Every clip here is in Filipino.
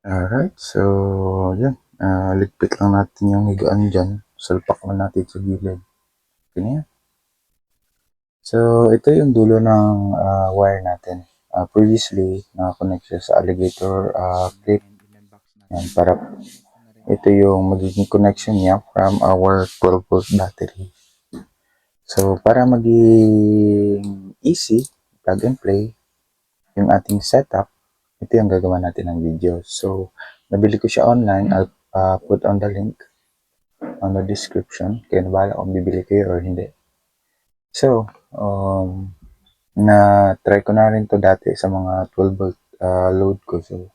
Alright, so yan, ligpit lang natin yung higaan dyan. Salpak lang natin sa gilid. Ganyan. So, ito yung dulo ng wire natin. Previously, nakakonect siya sa alligator clip. Yan, para ito yung magiging connection niya from our 12 volt battery. So, para maging easy, plug and play, yung ating setup, ito yung gagawa natin ng video. So, nabili ko siya online. I'll put on the link on the description. Kaya nabala kung bibili kayo or hindi. So, na-try ko na rin to dati sa mga 12 volt load ko. So,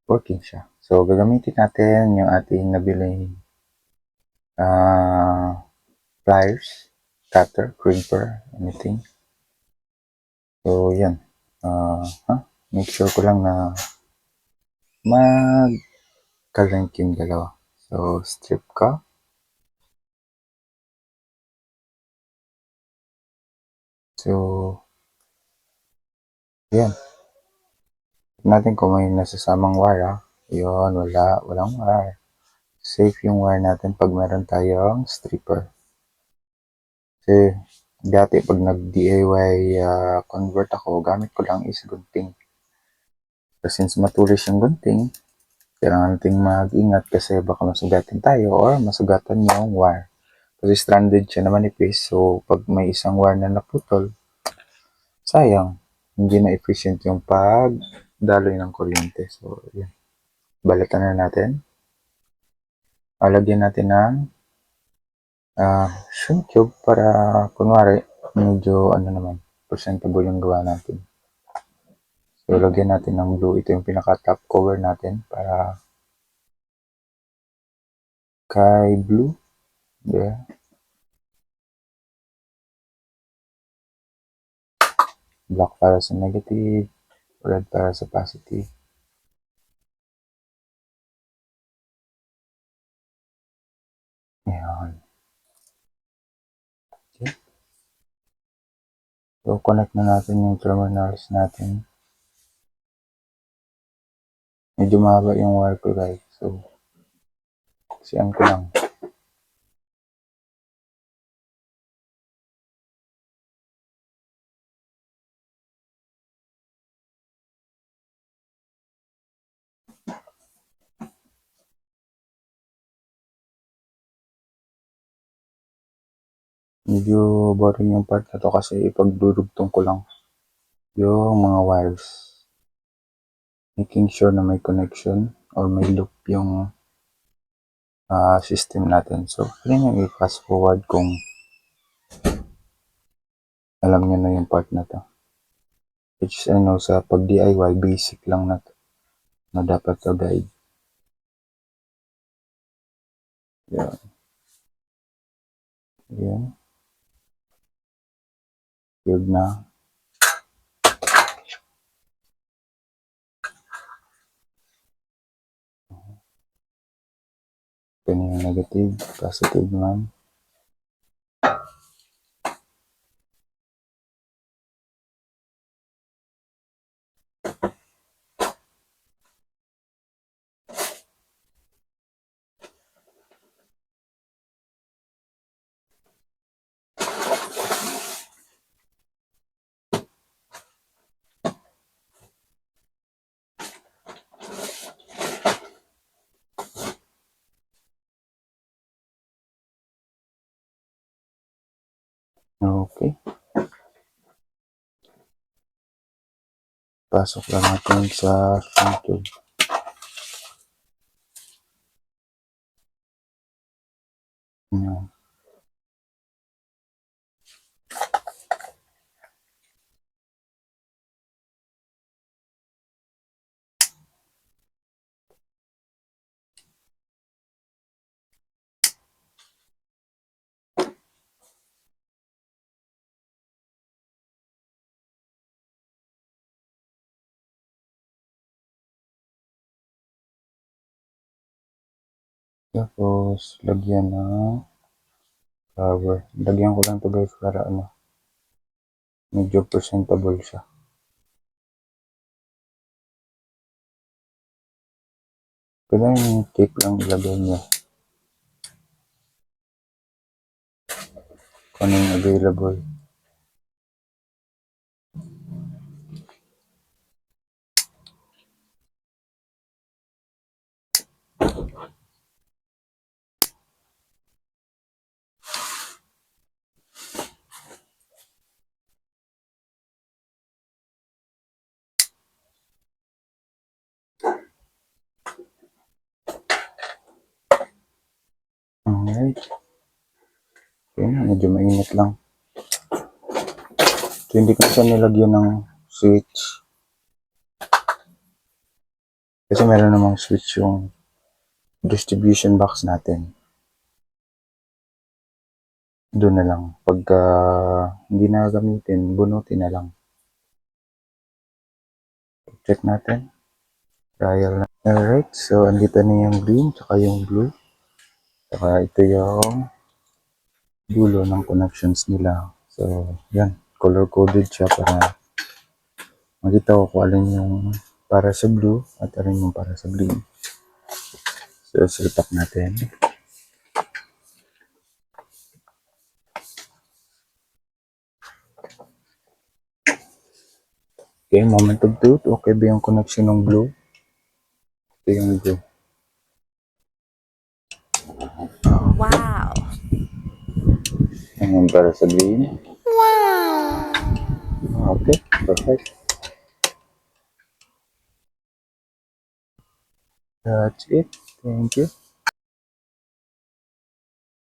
working siya. So, gagamitin natin yung ating nabiling pliers, cutter, crimper, anything. So, yan. Make sure ko lang na magka-link yung dalawa. So, strip ka. So, yan. Natin kung may nasasamang wire. Yun, walang wire. Safe yung wire natin pag meron tayong stripper. Kasi dati pag nag-DIY convert ako, gamit ko lang is gunting. So since matulis yung gunting, kailangan natin mag-ingat kasi baka masugatan tayo or masugatan yung wire. Kasi stranded siya na manipis, so pag may isang wire na naputol, sayang, hindi na efficient yung pagdaloy ng kuryente. So, yan. Balatan na natin. Lagyan natin ng shrink cube para kunwari medyo ano naman, presentable yung gawa natin. So, lagyan natin ng blue. Ito yung pinaka-top cover natin para kay blue. There. Black para sa negative. Red para sa positive. Ayan. Okay. So, connect na natin yung terminals natin. Medyo mahaba yung wire ko guys. So, siyan ko lang. Medyo boring yung part na to kasi ipagdudugtong ko lang yung mga wires. Making sure na may connection or may loop yung system natin. So, pwede nyo i-fast forward kung alam nyo na yung part na to. Which ano, sa pag DIY, basic lang na to, na dapat to guide. Yan. Yan. Yun na. Ito yung negative, positive naman. Okay. Pasok lang natin sa YouTube. Yan. Tapos, lagyan ng cover. Lagyan ko lang to guys para ano, medyo presentable siya. Kaya yung tape lang ilagay niya. Kung ano yung available. Alright. Yun, medyo mainit lang. So, hindi ko siya nilagyan ng switch. Kasi meron namang switch yung distribution box natin. Doon na lang. Pagka hindi na gamitin, bunutin na lang. Check natin. Trial na. Alright, so andito na yung green, tsaka yung blue. Tsaka ito yung dulo ng connections nila. So, yan. Color-coded siya para makita ko kung alin yung para sa blue at alin yung para sa green. So, silpak natin. Okay, moment of truth. Okay ba yung connection ng blue? Ito yung blue. Wow! Yung para sa green. Wow! Okay, perfect. That's it. Thank you.